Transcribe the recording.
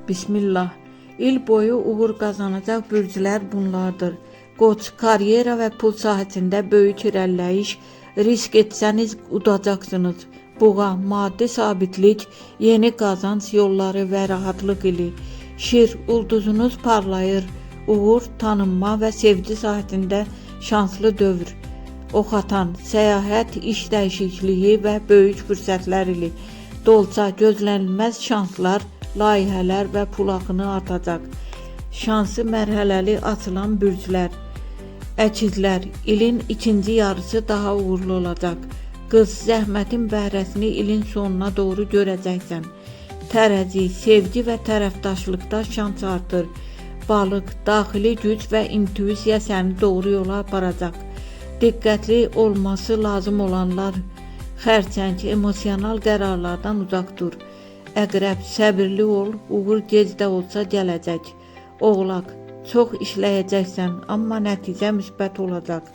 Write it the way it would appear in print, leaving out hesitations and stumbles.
Bismillah. İl boyu uğur qazanacaq bürclər bunlardır. Qoç, karyera və pul sahəsində böyük irəliləyiş, risk etsəniz udacaqsınız. Boğa, maddi sabitlik, yeni qazanc yolları və rahatlıq ili. Şir, ulduzunuz parlayır. Uğur, tanınma və sevgi sahəsində şanslı dövr. Oxatan, səyahət, iş dəyişikliyi və böyük fürsətlər ili. Dolça, gözlənilməz şanslar, layihələr və pul axını artacaq. Şansı mərhələli açılan bürclər. Əkizlər, ilin ikinci yarısı daha uğurlu olacaq. Qız, zəhmətin bəhrəsini ilin sonuna doğru görəcəksən. Tərəzi, sevgi və tərəfdaşlıqda şans artır. Balıq, daxili güc və intuisiya səni doğru yola aparacaq. Diqqətli olması lazım olanlar, xərçəng, emosional qərarlardan uzaq dur. Əqrəb, səbirli ol, uğur gec də olsa gələcək. Oğlaq, çox işləyəcəksən, amma nəticə müsbət olacaq.